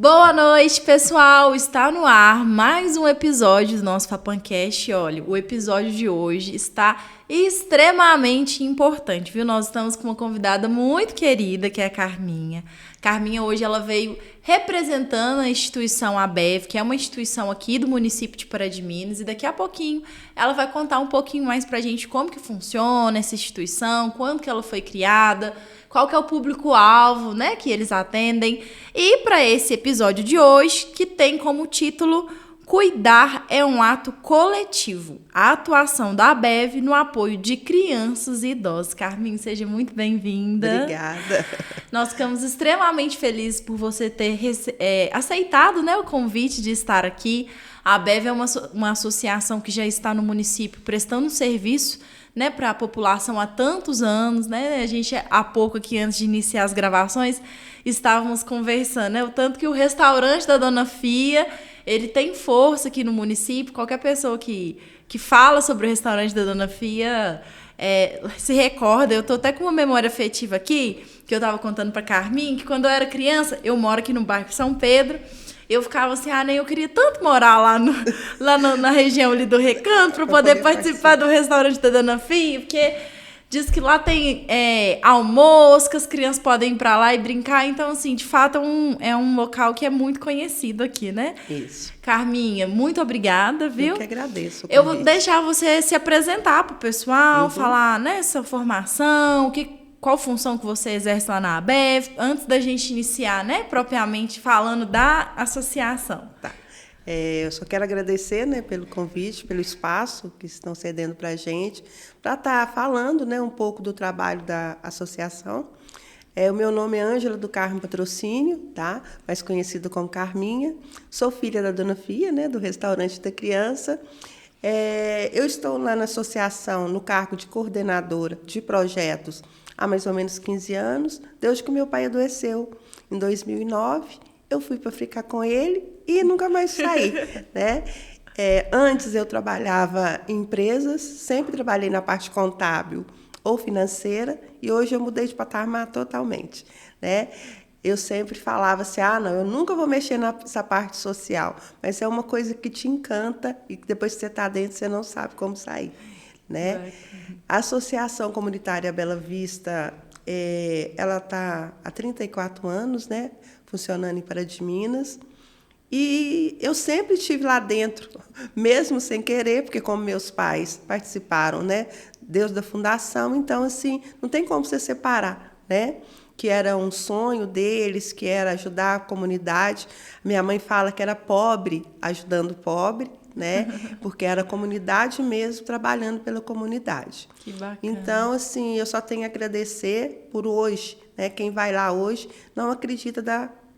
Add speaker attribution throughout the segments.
Speaker 1: Boa noite, pessoal! Está no ar mais um episódio do nosso Fapancast. Olha, o episódio de hoje está extremamente importante, viu? Nós estamos com uma convidada muito querida, que é a Carminha. Carminha hoje ela veio representando a instituição ABEV, que é uma instituição aqui do município de Pará de Minas, e daqui a pouquinho ela vai contar um pouquinho mais pra gente como que funciona essa instituição, quando que ela foi criada, qual que é o público-alvo, né, que eles atendem. E para esse episódio de hoje, que tem como título Cuidar é um ato coletivo. A atuação da ABEV no apoio de crianças e idosos. Carminha, seja muito bem-vinda.
Speaker 2: Obrigada.
Speaker 1: Nós ficamos extremamente felizes por você ter aceitado, né, o convite de estar aqui. A ABEV é uma associação que já está no município prestando serviço, né, para a população há tantos anos, né? A gente, há pouco aqui, antes de iniciar as gravações, estávamos conversando, né? O tanto que o restaurante da Dona Fia, ele tem força aqui no município. Qualquer pessoa que fala sobre o restaurante da Dona Fia se recorda. Eu tô até com uma memória afetiva aqui, que eu estava contando para Carminha, que quando eu era criança, eu moro aqui no bairro São Pedro, eu ficava assim, nem eu queria tanto morar lá na região ali do Recanto para poder participar do restaurante da Dona Fia, porque diz que lá tem almoço, que as crianças podem ir para lá e brincar. Então, assim, de fato, é um local que é muito conhecido aqui, né?
Speaker 2: Isso.
Speaker 1: Carminha, muito obrigada, viu?
Speaker 2: Eu que agradeço.
Speaker 1: Eu vou deixar você se apresentar para o pessoal, falar, né, sua formação, qual função que você exerce lá na ABEV, antes da gente iniciar, né, propriamente falando da associação.
Speaker 2: Tá. Eu só quero agradecer, né, pelo convite, pelo espaço que estão cedendo para a gente, para estar falando, né, um pouco do trabalho da associação. O meu nome é Ângela do Carmo Patrocínio, tá? Mais conhecida como Carminha. Sou filha da Dona Fia, né, do restaurante da criança. Eu estou lá na associação no cargo de coordenadora de projetos há mais ou menos 15 anos, desde que o meu pai adoeceu. Em 2009, eu fui para ficar com ele e nunca mais saí, né? Antes eu trabalhava em empresas, sempre trabalhei na parte contábil ou financeira, e hoje eu mudei de patamar totalmente, né? Eu sempre falava assim, não, eu nunca vou mexer nessa parte social, mas é uma coisa que te encanta e que depois que você está dentro, você não sabe como sair, né? A Associação Comunitária Bela Vista, ela está há 34 anos, né, funcionando em Pará de Minas, e eu sempre estive lá dentro, mesmo sem querer, porque como meus pais participaram, né, desde a fundação, então, assim, não tem como você separar, né? Que era um sonho deles, que era ajudar a comunidade. Minha mãe fala que era pobre ajudando pobre, né? Porque era a comunidade mesmo, trabalhando pela comunidade.
Speaker 1: Que bacana.
Speaker 2: Então, assim, eu só tenho a agradecer por hoje, né? Quem vai lá hoje não acredita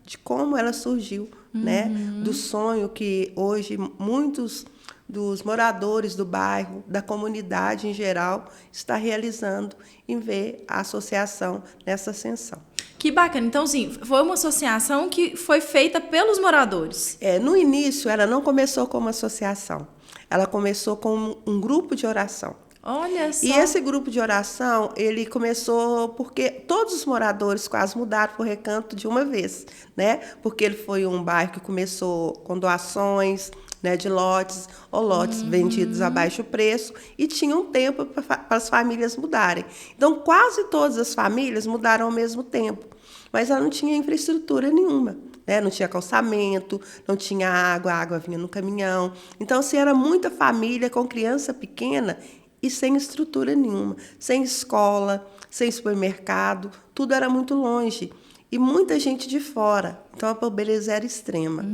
Speaker 2: de como ela surgiu, né? Do sonho que hoje muitos dos moradores do bairro, da comunidade em geral, está realizando em ver a associação nessa ascensão.
Speaker 1: Que bacana. Então, sim, foi uma associação que foi feita pelos moradores.
Speaker 2: No início, ela não começou como associação. Ela começou como um grupo de oração.
Speaker 1: Olha só.
Speaker 2: E esse grupo de oração, ele começou porque todos os moradores quase mudaram para o Recanto de uma vez, né? Porque ele foi um bairro que começou com doações, né, de lotes ou lotes vendidos a baixo preço, e tinha um tempo para as famílias mudarem. Então, quase todas as famílias mudaram ao mesmo tempo, mas ela não tinha infraestrutura nenhuma, né? Não tinha calçamento, não tinha água, a água vinha no caminhão. Então, assim, era muita família com criança pequena e sem estrutura nenhuma, sem escola, sem supermercado, tudo era muito longe. E muita gente de fora, então a pobreza era extrema.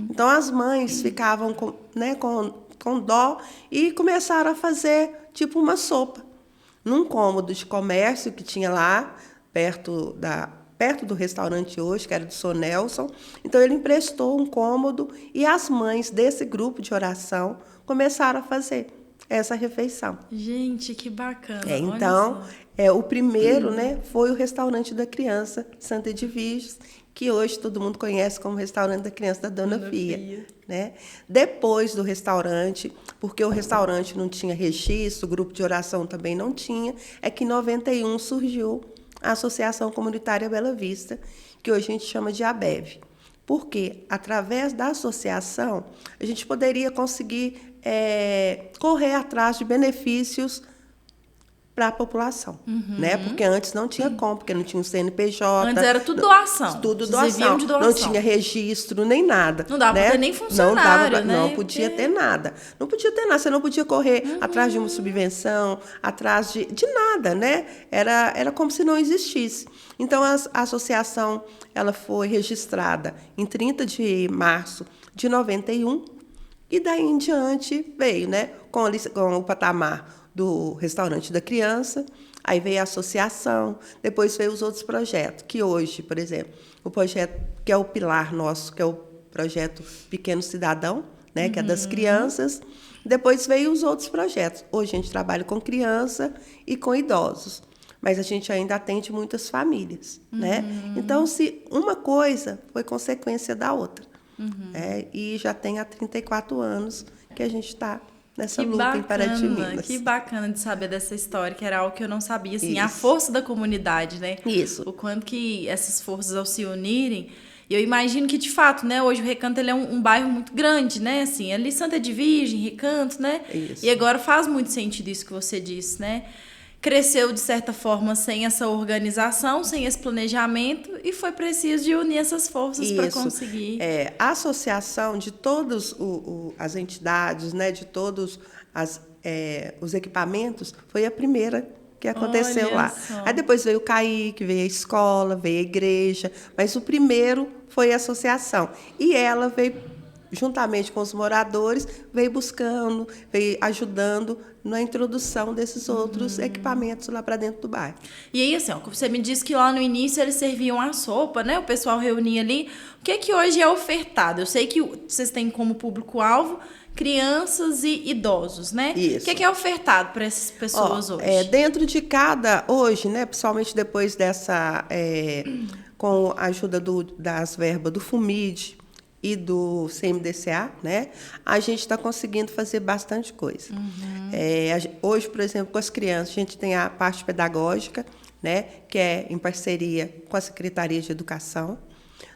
Speaker 2: Então as mães ficavam com dó e começaram a fazer tipo uma sopa. Num cômodo de comércio que tinha lá, perto do restaurante hoje, que era do Sr. Nelson. Então ele emprestou um cômodo e as mães desse grupo de oração começaram a fazer essa refeição.
Speaker 1: Gente, que bacana.
Speaker 2: Então, o primeiro, né, foi o restaurante da criança, Santa Edviges, que hoje todo mundo conhece como restaurante da criança da Dona Fia. Né? Depois do restaurante, porque o restaurante não tinha registro, o grupo de oração também não tinha, é que em 91 surgiu a Associação Comunitária Bela Vista, que hoje a gente chama de ABEV. Porque, através da associação, a gente poderia conseguir correr atrás de benefícios para a população, né? Porque antes não tinha como, porque não tinha um CNPJ.
Speaker 1: Antes era tudo doação.
Speaker 2: Tudo
Speaker 1: Vocês viviam
Speaker 2: doação.
Speaker 1: de doação.
Speaker 2: Não tinha registro, nem nada.
Speaker 1: Não dava
Speaker 2: né?
Speaker 1: para ter nem funcionário, né?
Speaker 2: Não podia ter nada. Não podia ter nada. Você não podia correr atrás de uma subvenção, atrás de nada, né? Era como se não existisse. Então, a associação ela foi registrada em 30 de março de 91 e daí em diante veio, né? Com o patamar do restaurante da criança, aí veio a associação, depois veio os outros projetos, que hoje, por exemplo, o projeto que é o pilar nosso, que é o projeto Pequeno Cidadão, né, que é das crianças, depois veio os outros projetos. Hoje a gente trabalha com criança e com idosos, mas a gente ainda atende muitas famílias, né? Então, se uma coisa foi consequência da outra, e já tem há 34 anos que a gente está nessa luta em Paraty, Minas.
Speaker 1: Que bacana de saber dessa história, que era algo que eu não sabia, assim,
Speaker 2: Isso.
Speaker 1: a força da comunidade, né?
Speaker 2: Isso.
Speaker 1: O quanto que essas forças, ao se unirem, e eu imagino que, de fato, né, hoje o Recanto ele é um bairro muito grande, né? Assim, ali Santa Edvige, Recanto, né?
Speaker 2: Isso.
Speaker 1: E agora faz muito sentido isso que você disse, né? Cresceu, de certa forma, sem essa organização, sem esse planejamento, e foi preciso de unir essas forças para conseguir.
Speaker 2: A associação de todas as entidades, né, de todos os equipamentos, foi a primeira que aconteceu
Speaker 1: Olha
Speaker 2: lá.
Speaker 1: só.
Speaker 2: Aí depois veio o CAIC, veio a escola, veio a igreja, mas o primeiro foi a associação. E ela veio, juntamente com os moradores, veio buscando, veio ajudando na introdução desses outros equipamentos lá para dentro do bairro.
Speaker 1: E aí, assim, ó, você me disse que lá no início eles serviam a sopa, né? O pessoal reunia ali. O que é que hoje é ofertado? Eu sei que vocês têm como público-alvo crianças e idosos, né?
Speaker 2: Isso.
Speaker 1: O que é ofertado para essas pessoas hoje?
Speaker 2: Dentro de cada, hoje, né, principalmente depois dessa, com a ajuda das verbas do FUMID e do CMDCA, né, a gente está conseguindo fazer bastante coisa. Hoje, por exemplo, com as crianças, a gente tem a parte pedagógica, né, que é em parceria com a Secretaria de Educação.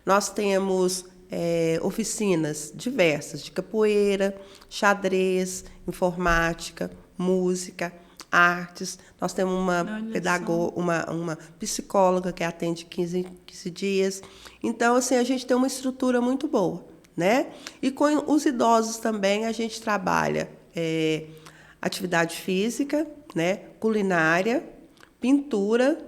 Speaker 2: Nós temos oficinas diversas, de capoeira, xadrez, informática, música, artes. Nós temos uma uma psicóloga que atende 15 dias. Então, assim, a gente tem uma estrutura muito boa, né? E com os idosos também a gente trabalha atividade física, né? Culinária, pintura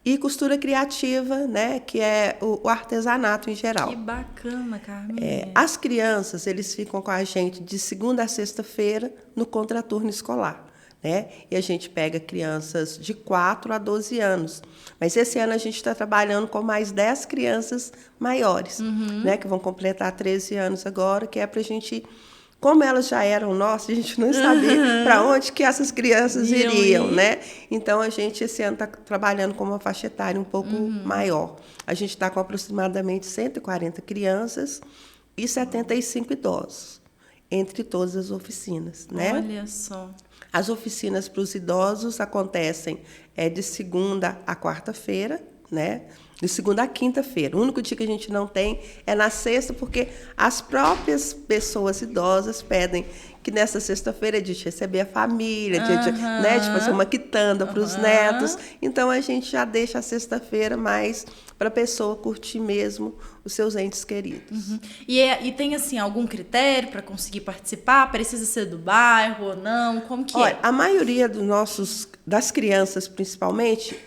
Speaker 2: e costura criativa, né? Que é o artesanato em geral.
Speaker 1: Que bacana, Carmen.
Speaker 2: As crianças, eles ficam com a gente de segunda a sexta-feira no contraturno escolar, né? E a gente pega crianças de 4 a 12 anos. Mas esse ano a gente está trabalhando com mais 10 crianças maiores, né? Que vão completar 13 anos agora, que é para a gente... Como elas já eram nossas, a gente não sabia para onde que essas crianças iriam, né? Então, a gente, esse ano, está trabalhando com uma faixa etária um pouco maior. A gente está com aproximadamente 140 crianças e 75 idosos, entre todas as oficinas, né?
Speaker 1: Olha só.
Speaker 2: As oficinas para os idosos acontecem de segunda a quarta-feira, né? De segunda a quinta-feira. O único dia que a gente não tem é na sexta, porque as próprias pessoas idosas pedem que nessa sexta-feira é de receber a família, né, de fazer uma quitanda para os netos. Então, a gente já deixa a sexta-feira mais para a pessoa curtir mesmo os seus entes queridos.
Speaker 1: E tem, assim, algum critério para conseguir participar? Precisa ser do bairro ou não? Como que
Speaker 2: Olha, a maioria das crianças, principalmente,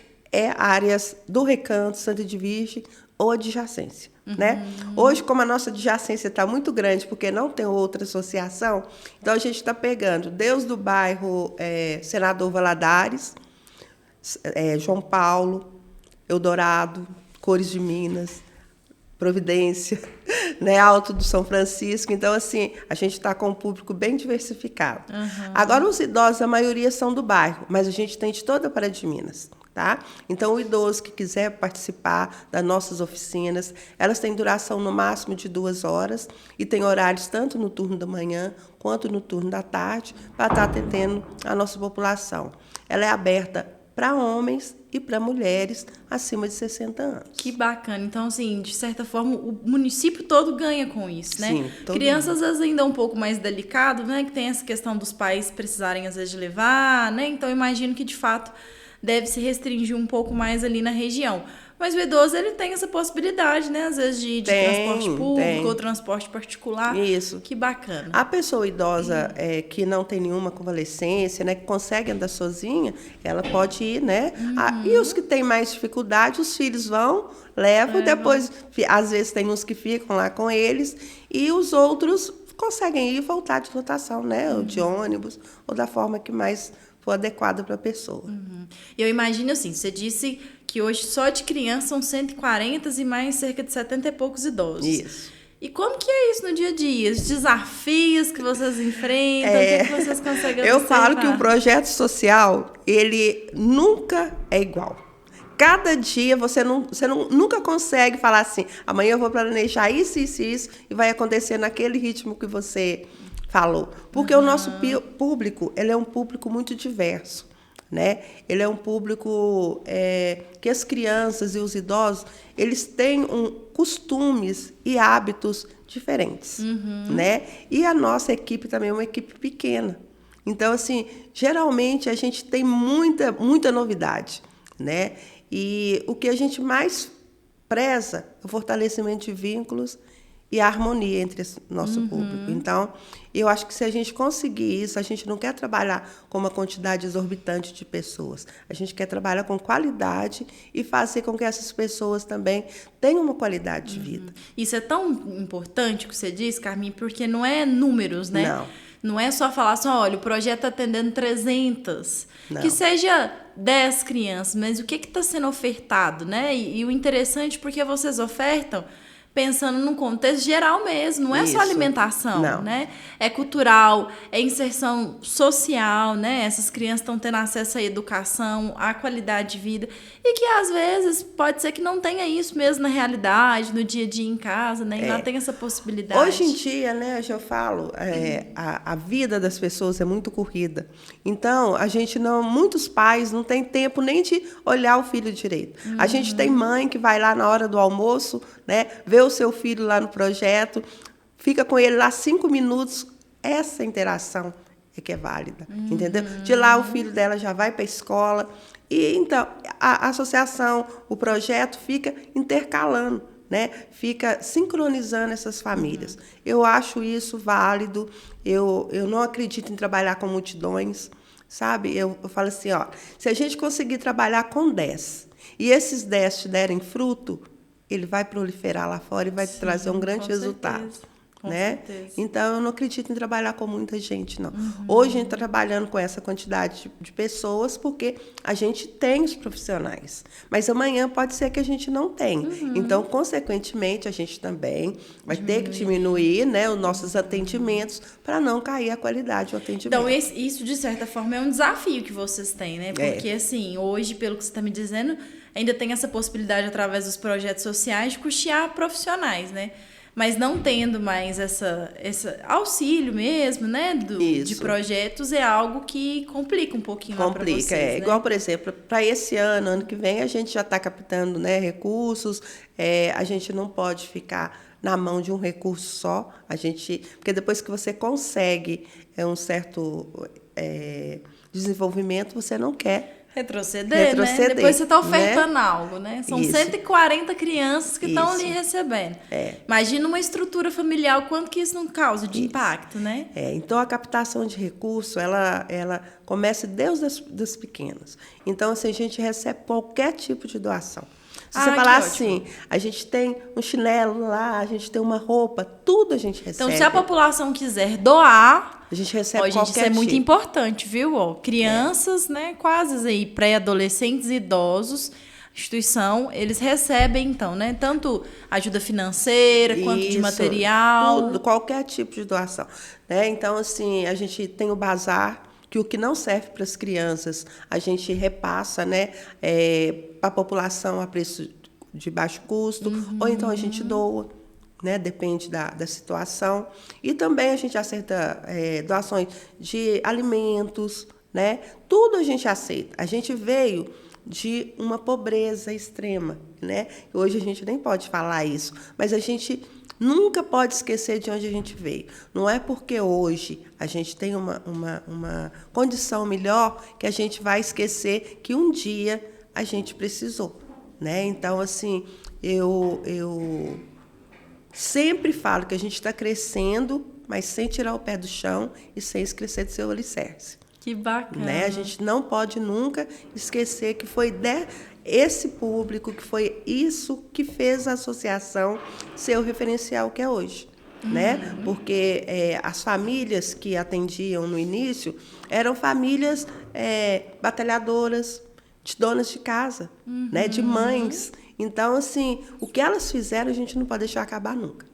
Speaker 2: áreas do Recanto, Santa Edvige ou adjacência, né? Hoje, como a nossa adjacência está muito grande, porque não tem outra associação, então a gente está pegando desde o bairro Senador Valadares, João Paulo, Eldorado, Cores de Minas, Providência, né, Alto do São Francisco. Então, assim, a gente está com um público bem diversificado. Agora, os idosos, a maioria são do bairro, mas a gente tem de toda a Paraty de Minas. Tá? Então, o idoso que quiser participar das nossas oficinas, elas têm duração no máximo de 2 horas e tem horários tanto no turno da manhã quanto no turno da tarde para estar atendendo a nossa população. Ela é aberta para homens e para mulheres acima de 60 anos.
Speaker 1: Que bacana. Então, assim, de certa forma, o município todo ganha com isso, né?
Speaker 2: Sim, todo
Speaker 1: Crianças,
Speaker 2: mundo.
Speaker 1: às vezes, ainda é um pouco mais delicado, né? Que tem essa questão dos pais precisarem, às vezes, de levar, né? Então, eu imagino que, de fato, deve se restringir um pouco mais ali na região. Mas o idoso, ele tem essa possibilidade, né? Às vezes, de transporte público ou transporte particular.
Speaker 2: Isso.
Speaker 1: Que bacana.
Speaker 2: A pessoa idosa que não tem nenhuma convalescência, né, que consegue andar sozinha, ela pode ir, né? E os que têm mais dificuldade, os filhos vão, levam, depois, às vezes tem uns que ficam lá com eles, e os outros conseguem ir e voltar de lotação, né? Ou de ônibus, ou da forma que mais for adequada para a pessoa.
Speaker 1: Eu imagino assim, você disse que hoje só de criança são 140 e mais cerca de 70 e poucos idosos.
Speaker 2: Isso.
Speaker 1: E como que é isso no dia a dia? Os desafios que vocês enfrentam, o que vocês conseguem observar?
Speaker 2: Eu falo que o projeto social, ele nunca é igual. Cada dia você nunca consegue falar assim, amanhã eu vou planejar isso, isso, isso, e vai acontecer naquele ritmo que você falou. Porque o nosso público, ele é um público muito diverso, né? Ele é um público que as crianças e os idosos, eles têm costumes e hábitos diferentes, né? E a nossa equipe também é uma equipe pequena. Então, assim, geralmente a gente tem muita novidade, né? E o que a gente mais preza é o fortalecimento de vínculos e a harmonia entre o nosso público. Então, eu acho que se a gente conseguir isso, a gente não quer trabalhar com uma quantidade exorbitante de pessoas. A gente quer trabalhar com qualidade e fazer com que essas pessoas também tenham uma qualidade de vida.
Speaker 1: Isso é tão importante que você diz, Carminha, porque não é números, né?
Speaker 2: Não.
Speaker 1: Não é só falar assim, olha, o projeto está atendendo 300.
Speaker 2: Não.
Speaker 1: Que seja 10 crianças, mas o que está sendo ofertado, né? E o interessante, porque vocês ofertam pensando num contexto geral mesmo, não é só alimentação,
Speaker 2: Não.
Speaker 1: né? É cultural, é inserção social, né? Essas crianças estão tendo acesso à educação, à qualidade de vida, e que às vezes pode ser que não tenha isso mesmo na realidade, no dia a dia em casa, né? E não tem essa possibilidade.
Speaker 2: Hoje em dia, né, eu falo, a vida das pessoas é muito corrida. Então, muitos pais não têm tempo nem de olhar o filho direito. A gente tem mãe que vai lá na hora do almoço, né, vê o seu filho lá no projeto, fica com ele lá 5 minutos. Essa interação é que é válida, entendeu? De lá o filho dela já vai para a escola. E então a associação, o projeto fica intercalando, né? Fica sincronizando essas famílias. Eu acho isso válido. Eu não acredito em trabalhar com multidões, sabe? Eu falo assim, ó, se a gente conseguir trabalhar com 10 e esses 10 te derem fruto, ele vai proliferar lá fora e vai te trazer um grande resultado.
Speaker 1: Com
Speaker 2: né?
Speaker 1: certeza.
Speaker 2: Então, eu não acredito em trabalhar com muita gente, não. Hoje, a gente está trabalhando com essa quantidade de pessoas porque a gente tem os profissionais. Mas amanhã pode ser que a gente não tenha. Então, consequentemente, a gente também vai ter que diminuir, né, os nossos atendimentos para não cair a qualidade do atendimento.
Speaker 1: Então, isso, de certa forma, é um desafio que vocês têm, né? Porque, assim, hoje, pelo que você está me dizendo, ainda tem essa possibilidade, através dos projetos sociais, de custear profissionais, né? Mas não tendo mais esse auxílio mesmo, né, de projetos, é algo que complica um pouquinho lá para vocês, né?
Speaker 2: Igual, por exemplo, para esse ano que vem, a gente já está captando, né, recursos, a gente não pode ficar na mão de um recurso só, porque depois que você consegue um certo desenvolvimento, você não quer
Speaker 1: retroceder, né? Depois você está ofertando algo, né? São 140 crianças que estão ali recebendo. Imagina uma estrutura familiar, quanto que isso não causa de impacto, né?
Speaker 2: Então, a captação de recurso, ela começa desde as pequenas. Então, assim, a gente recebe qualquer tipo de doação. Se você falar assim, a gente tem um chinelo lá, a gente tem uma roupa, tudo a gente recebe.
Speaker 1: Então, se a população quiser doar,
Speaker 2: a gente recebe qualquer
Speaker 1: isso é muito importante, viu? Crianças, né, quase aí, pré-adolescentes e idosos, instituição, eles recebem, então, né, tanto ajuda financeira quanto de material.
Speaker 2: Tudo, qualquer tipo de doação, né? Então, assim, a gente tem o bazar, que o que não serve para as crianças, a gente repassa, né, para a população a preço de baixo custo, ou então a gente doa, né, depende da situação. E também a gente acerta doações de alimentos, né? Tudo a gente aceita. A gente veio de uma pobreza extrema, né? Hoje a gente nem pode falar isso, mas a gente nunca pode esquecer de onde a gente veio. Não é porque hoje a gente tem uma condição melhor que a gente vai esquecer que um dia a gente precisou, né? Então, assim, eu sempre falo que a gente está crescendo, mas sem tirar o pé do chão e sem esquecer do seu alicerce.
Speaker 1: Que bacana.
Speaker 2: Né? A gente não pode nunca esquecer que foi esse público, que foi isso que fez a associação ser o referencial que é hoje. Né? Porque as famílias que atendiam no início eram famílias batalhadoras, de donas de casa, né? De mães. Então, assim, o que elas fizeram a gente não pode deixar acabar nunca.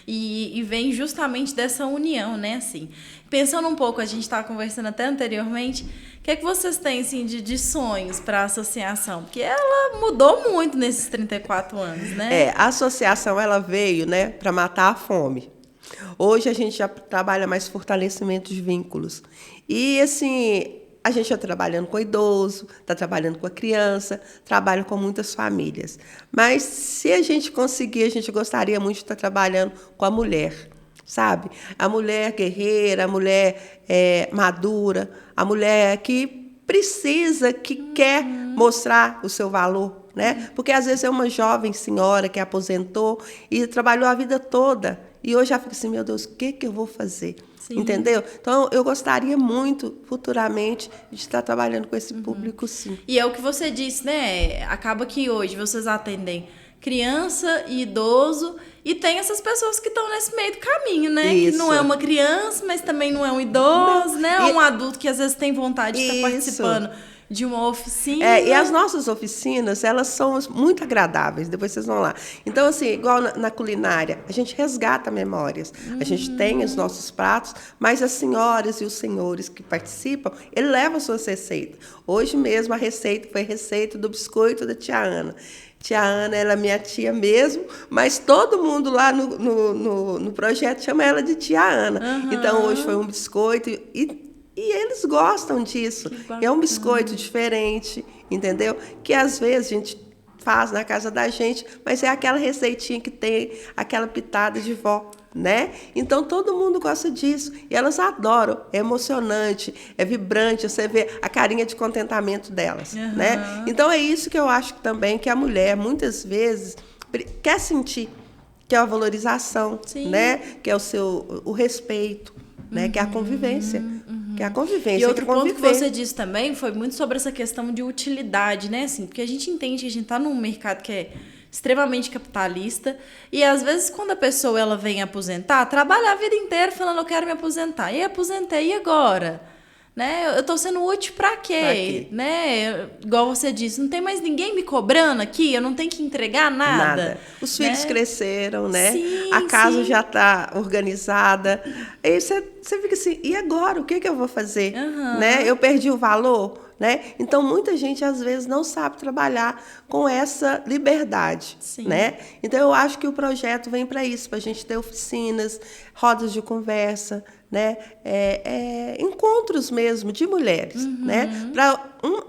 Speaker 1: E vem justamente dessa união, né? Assim, pensando um pouco, a gente estava conversando até anteriormente, o que é que vocês têm assim, de sonhos para a associação? Porque ela mudou muito nesses 34 anos, né?
Speaker 2: A associação ela veio, né, para matar a fome. Hoje a gente já trabalha mais fortalecimento de vínculos. E, assim, a gente está trabalhando com o idoso, está trabalhando com a criança, trabalha com muitas famílias. Mas, se a gente conseguir, a gente gostaria muito de estar trabalhando com a mulher, sabe? A mulher guerreira, a mulher madura, a mulher que precisa, que quer mostrar o seu valor, né? Porque, às vezes, é uma jovem senhora que aposentou e trabalhou a vida toda. E hoje já fica assim, meu Deus, o que eu vou fazer? Sim. Entendeu? Então, eu gostaria muito, futuramente, de estar trabalhando com esse público, sim.
Speaker 1: E é o que você disse, né? Acaba que hoje vocês atendem criança e idoso e tem essas pessoas que estão nesse meio do caminho, né?
Speaker 2: Isso.
Speaker 1: Que não é uma criança, mas também não é um idoso, né? É um adulto que às vezes tem vontade de estar participando de uma oficina.
Speaker 2: E as nossas oficinas, elas são muito agradáveis, depois vocês vão lá. Então, assim, igual na culinária, a gente resgata memórias. A gente tem os nossos pratos, mas as senhoras e os senhores que participam, ele leva suas receitas. Hoje mesmo a receita foi a receita do biscoito da tia Ana. Tia Ana, ela é minha tia mesmo, mas todo mundo lá no projeto chama ela de tia Ana. Então, hoje foi um biscoito e eles gostam disso. É um biscoito diferente, entendeu? Que às vezes a gente faz na casa da gente, mas é aquela receitinha que tem aquela pitada de vó, né? Então todo mundo gosta disso e elas adoram. É emocionante, é vibrante, você vê a carinha de contentamento delas, né? Então é isso que eu acho também que a mulher muitas vezes quer sentir, que é a valorização, né? Que é o respeito, né? Que é a convivência. Que é a convivência.
Speaker 1: E outro ponto que você disse também foi muito sobre essa questão de utilidade, né? Assim, porque a gente entende que a gente está num mercado que é extremamente capitalista e às vezes quando a pessoa ela vem aposentar, trabalha a vida inteira falando eu quero me aposentar. E aposentei, e agora? Né? Eu estou sendo útil para quê? Né? Igual você disse, não tem mais ninguém me cobrando aqui, eu não tenho que entregar nada.
Speaker 2: Os filhos cresceram, né?
Speaker 1: Sim,
Speaker 2: a casa já está organizada. Aí você fica assim, e agora? O que eu vou fazer? Né? Eu perdi o valor? Né? Então, muita gente, às vezes, não sabe trabalhar com essa liberdade. Né? Então, eu acho que o projeto vem para isso, para a gente ter oficinas, rodas de conversa, né? Encontros mesmo de mulheres, né?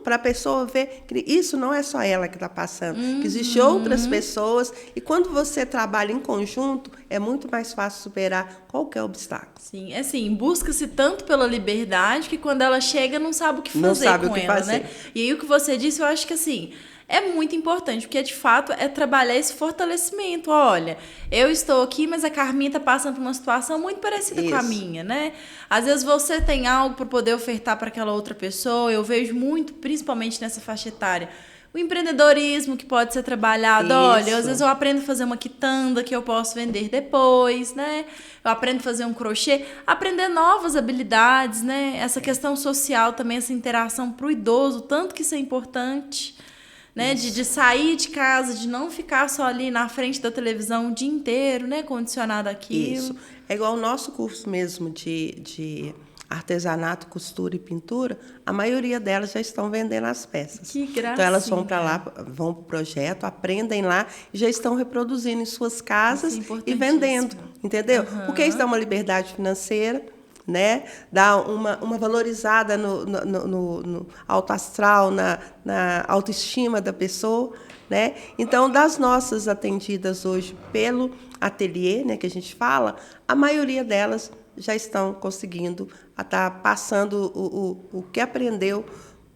Speaker 2: Para a pessoa ver que isso não é só ela que está passando, que existem outras pessoas, e quando você trabalha em conjunto, é muito mais fácil superar qualquer obstáculo.
Speaker 1: Sim, assim, busca-se tanto pela liberdade que quando ela chega não sabe o que fazer
Speaker 2: não sabe
Speaker 1: com
Speaker 2: o que
Speaker 1: ela,
Speaker 2: fazer.
Speaker 1: Né? E aí o que você disse, eu acho que assim, é muito importante, porque de fato é trabalhar esse fortalecimento. Olha, eu estou aqui, mas a Carminha está passando por uma situação muito parecida com a minha, né? Às vezes você tem algo para poder ofertar para aquela outra pessoa. Eu vejo muito, principalmente nessa faixa etária, o empreendedorismo que pode ser trabalhado. Isso. Olha, às vezes eu aprendo a fazer uma quitanda que eu posso vender depois, né? Eu aprendo a fazer um crochê, aprender novas habilidades, né? Essa questão social também, essa interação para o idoso, tanto que isso é importante. Né, de sair de casa, de não ficar só ali na frente da televisão o dia inteiro, né, condicionado àquilo.
Speaker 2: Isso. É igual o nosso curso mesmo de artesanato, costura e pintura, a maioria delas já estão vendendo as peças.
Speaker 1: Que gracinha.
Speaker 2: Então, elas vão para lá, vão para o projeto, aprendem lá e já estão reproduzindo em suas casas e vendendo, entendeu? Porque isso dá uma liberdade financeira, né? Dar uma valorizada no alto astral, na autoestima da pessoa, né? Então, das nossas atendidas hoje pelo ateliê, né, que a gente fala, a maioria delas já estão conseguindo estar passando o que aprendeu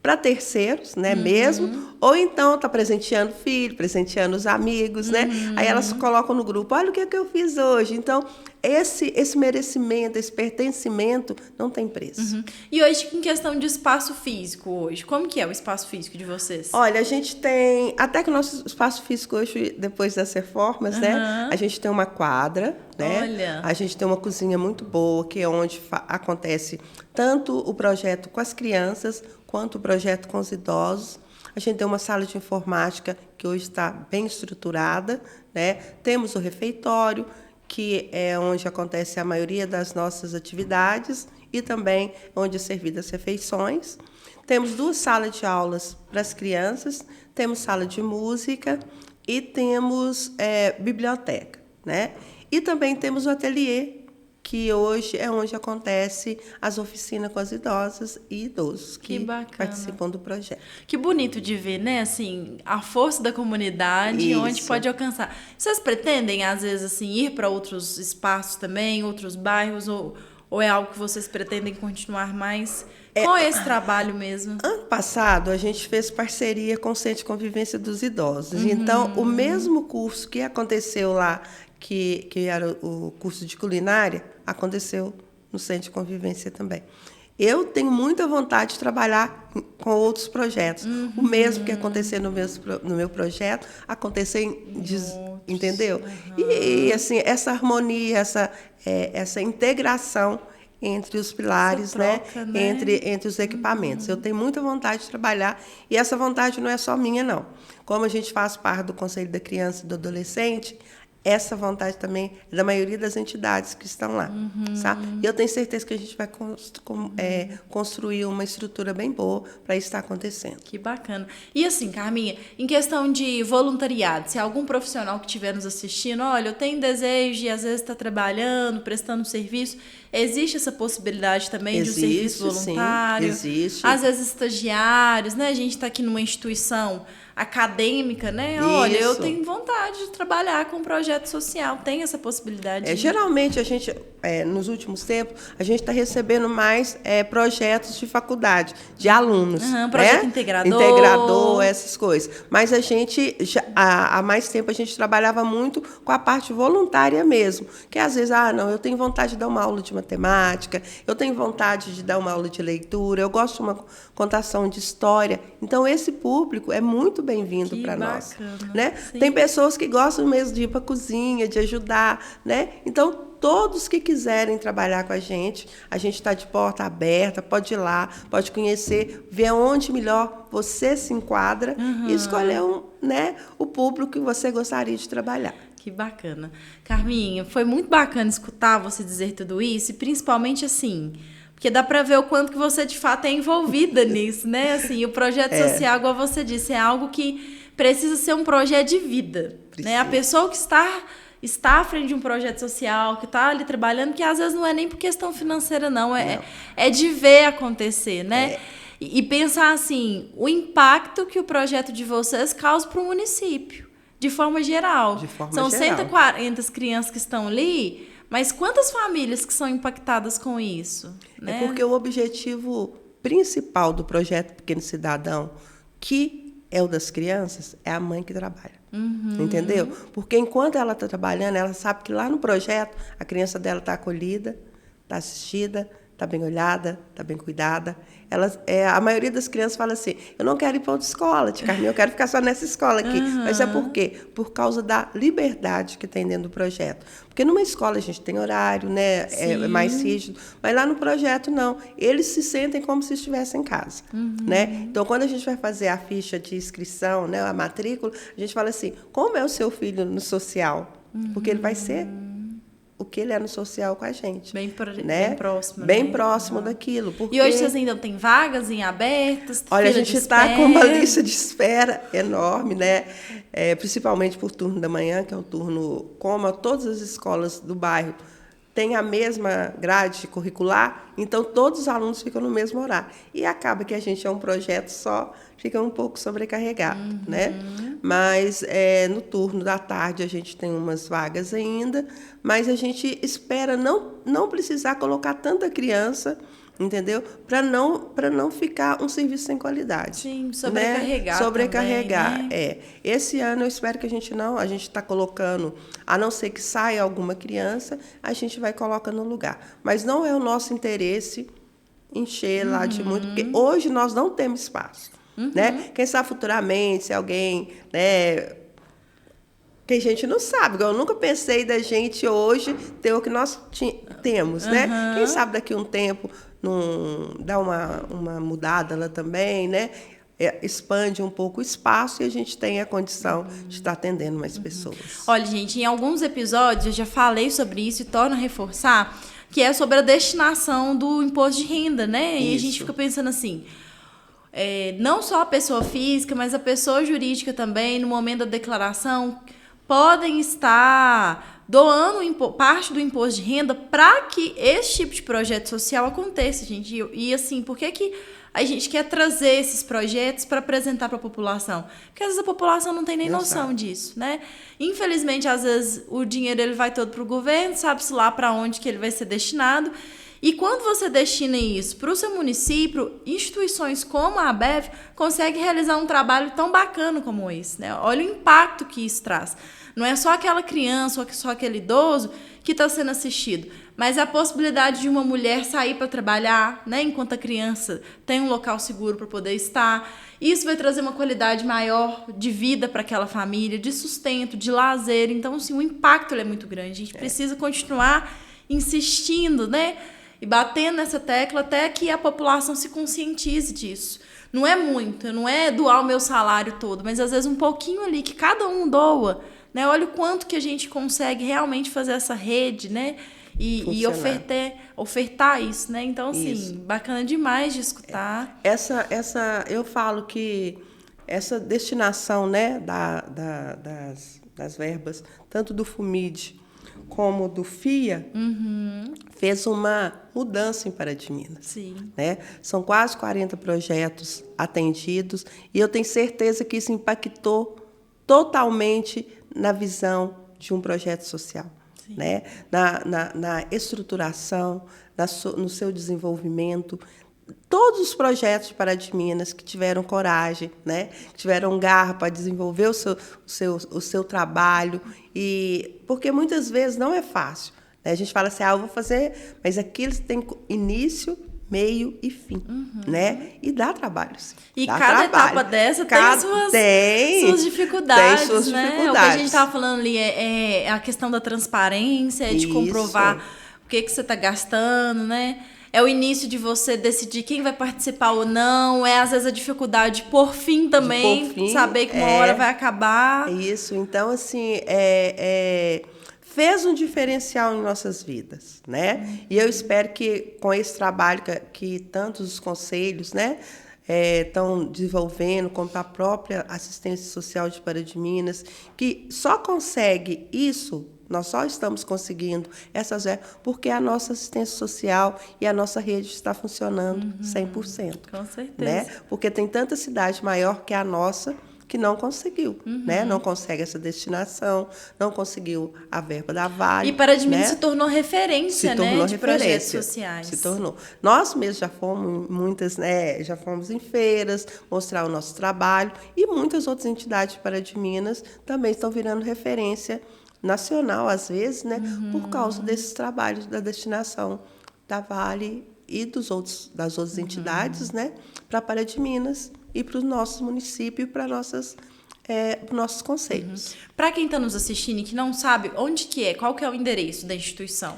Speaker 2: para terceiros, né, mesmo, ou então está presenteando o filho, presenteando os amigos, né? Aí elas colocam no grupo, olha o que eu fiz hoje. Então, esse merecimento, esse pertencimento não tem preço.
Speaker 1: E hoje, em questão de espaço físico hoje, como que é o espaço físico de vocês?
Speaker 2: Olha, a gente tem, até que o nosso espaço físico hoje, depois das reformas, né, a gente tem uma quadra, né?
Speaker 1: Olha.
Speaker 2: A gente tem uma cozinha muito boa, que é onde acontece tanto o projeto com as crianças, quanto o projeto com os idosos. A gente tem uma sala de informática que hoje está bem estruturada, né? Temos o refeitório, que é onde acontece a maioria das nossas atividades e também onde é servidas as refeições. Temos 2 salas de aulas para as crianças, temos sala de música e temos biblioteca, né? E também temos o ateliê, que hoje é onde acontece as oficinas com as idosas e idosos que participam do projeto.
Speaker 1: Que bonito de ver, né? Assim, a força da comunidade,
Speaker 2: Isso.
Speaker 1: onde pode alcançar. Vocês pretendem, às vezes, assim, ir para outros espaços também, outros bairros, ou é algo que vocês pretendem continuar mais com esse trabalho mesmo?
Speaker 2: Ano passado, a gente fez parceria com o Centro de Convivência dos Idosos. Então, o mesmo curso que aconteceu lá, que era o curso de culinária, aconteceu no Centro de Convivência também. Eu tenho muita vontade de trabalhar com outros projetos. O mesmo que acontecer no meu projeto, acontecer entendeu? E assim, essa harmonia, essa integração entre os pilares, troca, né? Entre os equipamentos. Eu tenho muita vontade de trabalhar, e essa vontade não é só minha, não. Como a gente faz parte do Conselho da Criança e do Adolescente, essa vontade também é da maioria das entidades que estão lá, sabe? E eu tenho certeza que a gente vai construir uma estrutura bem boa para isso estar acontecendo.
Speaker 1: Que bacana. E assim, Carminha, em questão de voluntariado, se algum profissional que estiver nos assistindo, olha, eu tenho desejo de, às vezes, estar trabalhando, prestando serviço, existe essa possibilidade também de um serviço voluntário?
Speaker 2: Sim, existe.
Speaker 1: Às vezes, estagiários, né? A gente está aqui numa instituição acadêmica, né? Olha, eu tenho vontade de trabalhar com um projeto social, tem essa possibilidade?
Speaker 2: Geralmente, a gente, nos últimos tempos, a gente está recebendo mais projetos de faculdade, de alunos.
Speaker 1: Projeto
Speaker 2: né?
Speaker 1: integrador,
Speaker 2: essas coisas. Mas a gente, há mais tempo, a gente trabalhava muito com a parte voluntária mesmo, que às vezes, não, eu tenho vontade de dar uma aula de matemática, eu tenho vontade de dar uma aula de leitura, eu gosto de uma contação de história. Então, esse público é muito bem-vindo para nós, né? Tem pessoas que gostam mesmo de ir para a cozinha, de ajudar, né? Então, todos que quiserem trabalhar com a gente está de porta aberta, pode ir lá, pode conhecer, ver onde melhor você se enquadra e escolher o público que você gostaria de trabalhar.
Speaker 1: Que bacana. Carminha, foi muito bacana escutar você dizer tudo isso, e principalmente assim, porque dá para ver o quanto que você, de fato, é envolvida nisso, né? Assim, o projeto social, igual você disse, é algo que precisa ser um projeto de vida. Né? A pessoa que está à frente de um projeto social, que está ali trabalhando, que às vezes não é nem por questão financeira, não. É de ver acontecer, né? E pensar assim, o impacto que o projeto de vocês causa para o município, de forma geral. São 140 crianças que estão ali, mas quantas famílias que são impactadas com isso? Né?
Speaker 2: É porque o objetivo principal do projeto Pequeno Cidadão, que é o das crianças, é a mãe que trabalha. Entendeu? Porque enquanto ela está trabalhando, ela sabe que lá no projeto a criança dela está acolhida, está assistida, está bem olhada, está bem cuidada. A maioria das crianças fala assim, eu não quero ir para outra escola, tia Carminha, eu quero ficar só nessa escola aqui. Mas é por quê? Por causa da liberdade que tem dentro do projeto. Porque numa escola a gente tem horário, né? É mais rígido, mas lá no projeto não. Eles se sentem como se estivessem em casa. Né? Então, quando a gente vai fazer a ficha de inscrição, né, a matrícula, a gente fala assim, como é o seu filho no social? Porque ele vai ser o que ele é no social com a gente.
Speaker 1: Bem próximo.
Speaker 2: Bem próximo daquilo. Porque...
Speaker 1: E hoje vocês ainda têm vagas em abertas?
Speaker 2: Olha, a gente está com uma lista de espera enorme, né? Principalmente por turno da manhã, que é um turno, como todas as escolas do bairro tem a mesma grade curricular, então todos os alunos ficam no mesmo horário. E acaba que a gente é um projeto só, fica um pouco sobrecarregado, né? Mas no turno da tarde a gente tem umas vagas ainda, mas a gente espera não precisar colocar tanta criança, entendeu? Para não ficar um serviço sem qualidade.
Speaker 1: Sim, sobrecarregar.
Speaker 2: Né? Sobrecarregar,
Speaker 1: também, né?
Speaker 2: Esse ano eu espero que a gente está colocando, a não ser que saia alguma criança, a gente vai colocar no lugar. Mas não é o nosso interesse encher lá de muito, porque hoje nós não temos espaço. Né? Quem sabe futuramente, se alguém, né, que a gente não sabe. Eu nunca pensei da gente hoje ter o que nós temos, né? Quem sabe daqui a um tempo dá uma mudada lá também, né? Expande um pouco o espaço e a gente tem a condição de estar atendendo mais pessoas.
Speaker 1: Olha, gente, em alguns episódios eu já falei sobre isso e torno a reforçar, que é sobre a destinação do imposto de renda, né? E a gente fica pensando assim, não só a pessoa física, mas a pessoa jurídica também, no momento da declaração, podem estar doando parte do imposto de renda para que esse tipo de projeto social aconteça, gente. E assim, por que a gente quer trazer esses projetos para apresentar para a população? Porque às vezes a população não tem nem noção disso, né? Infelizmente, às vezes o dinheiro ele vai todo para o governo, sabe-se lá para onde que ele vai ser destinado. E quando você destina isso para o seu município, instituições como a ABEV conseguem realizar um trabalho tão bacana como esse, né? Olha o impacto que isso traz. Não é só aquela criança ou só aquele idoso que está sendo assistido, mas a possibilidade de uma mulher sair para trabalhar, né, enquanto a criança tem um local seguro para poder estar. Isso vai trazer uma qualidade maior de vida para aquela família, de sustento, de lazer. Então, assim, o impacto é muito grande. A gente precisa continuar insistindo, né? E batendo nessa tecla até que a população se conscientize disso. Não é muito, não é doar o meu salário todo, mas às vezes um pouquinho ali que cada um doa, né? Olha o quanto que a gente consegue realmente fazer essa rede, né? E ofertar isso, né? Então, assim, bacana demais de escutar.
Speaker 2: Eu falo que essa destinação, né, das verbas, tanto do FUMID como do FIA, fez uma mudança em Pará de Minas.
Speaker 1: Sim.
Speaker 2: Né? São quase 40 projetos atendidos e eu tenho certeza que isso impactou totalmente na visão de um projeto social. Né? Na estruturação, no seu desenvolvimento. Todos os projetos de Pará de Minas que tiveram coragem, né? Que tiveram garra para desenvolver o seu trabalho, porque muitas vezes não é fácil. Né? A gente fala assim, eu vou fazer, mas aquilo tem início, meio e fim. Né? E dá trabalho, sim.
Speaker 1: E
Speaker 2: dá
Speaker 1: cada
Speaker 2: trabalho.
Speaker 1: etapa dessa tem suas dificuldades.
Speaker 2: Tem suas
Speaker 1: né?
Speaker 2: dificuldades.
Speaker 1: O que a gente estava falando ali é a questão da transparência, de comprovar o que você está gastando, né? É o início de você decidir quem vai participar ou não. Às vezes, a dificuldade de pôr fim também. Saber que uma hora vai acabar.
Speaker 2: Isso. Então, assim, fez um diferencial em nossas vidas, né? E eu espero que, com esse trabalho que tantos os conselhos, né, estão desenvolvendo, como a própria assistência social de Pará de Minas, que só consegue isso. Nós só estamos conseguindo essas porque a nossa assistência social e a nossa rede está funcionando 100%.
Speaker 1: Com certeza.
Speaker 2: Né? Porque tem tanta cidade maior que a nossa que não conseguiu, né? Não consegue essa destinação, não conseguiu a verba da Vale.
Speaker 1: E Pará de Minas se tornou referência, de projetos sociais.
Speaker 2: Se tornou. Nós mesmos já fomos já fomos em feiras, mostrar o nosso trabalho, e muitas outras entidades de Pará de Minas também estão virando referência nacional, às vezes, né, por causa desses trabalhos da destinação da Vale e das outras entidades, né, para Pará de Minas e para os nossos municípios e para nossos conselhos.
Speaker 1: Para quem está nos assistindo e que não sabe onde que é, qual que é o endereço da instituição?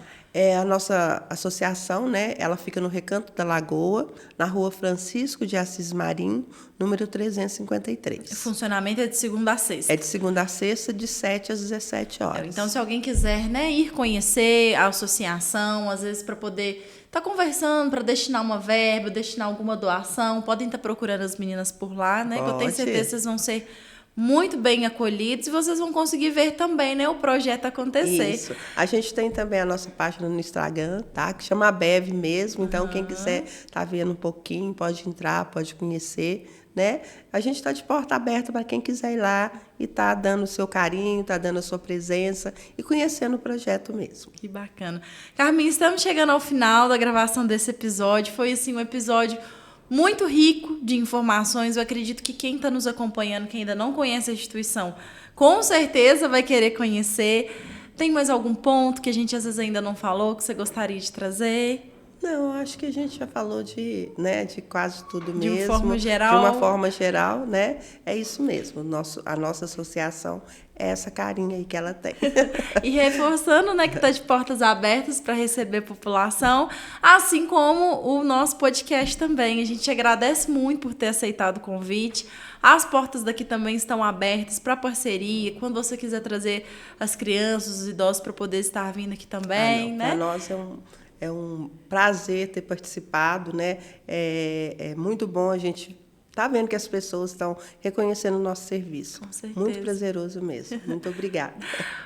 Speaker 2: A nossa associação, né, ela fica no Recanto da Lagoa, na rua Francisco de Assis Marinho, número 353.
Speaker 1: O funcionamento é de segunda a sexta?
Speaker 2: É de segunda a sexta, de 7 às 17 horas.
Speaker 1: Então, se alguém quiser, né, ir conhecer a associação, às vezes para poder estar conversando, para destinar uma verba, destinar alguma doação, podem estar procurando as meninas por lá, né? Que eu tenho certeza que vocês vão ser muito bem acolhidos e vocês vão conseguir ver também, né, o projeto acontecer.
Speaker 2: Isso. A gente tem também a nossa página no Instagram, tá? Que chama Bev mesmo. Então, quem quiser tá vendo um pouquinho, pode entrar, pode conhecer, né? A gente está de porta aberta para quem quiser ir lá e tá dando o seu carinho, tá dando a sua presença e conhecendo o projeto mesmo.
Speaker 1: Que bacana. Carminha, estamos chegando ao final da gravação desse episódio. Foi, assim, um episódio muito rico de informações. Eu acredito que quem está nos acompanhando, quem ainda não conhece a instituição, com certeza vai querer conhecer. Tem mais algum ponto que a gente às vezes ainda não falou, que você gostaria de trazer?
Speaker 2: Não, acho que a gente já falou de quase tudo mesmo.
Speaker 1: De uma forma geral.
Speaker 2: De uma forma geral, né? É isso mesmo. A nossa associação é essa carinha aí que ela tem.
Speaker 1: E reforçando, né, que está de portas abertas para receber a população, assim como o nosso podcast também. A gente agradece muito por ter aceitado o convite. As portas daqui também estão abertas para parceria. Quando você quiser trazer as crianças, os idosos para poder estar vindo aqui também, né?
Speaker 2: Para nós é um prazer ter participado, né? É muito bom a gente tá vendo que as pessoas estão reconhecendo o nosso serviço.
Speaker 1: Com certeza.
Speaker 2: Muito prazeroso mesmo. Muito obrigada.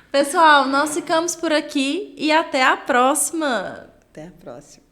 Speaker 1: Pessoal, nós ficamos por aqui e até a próxima.
Speaker 2: Até a próxima.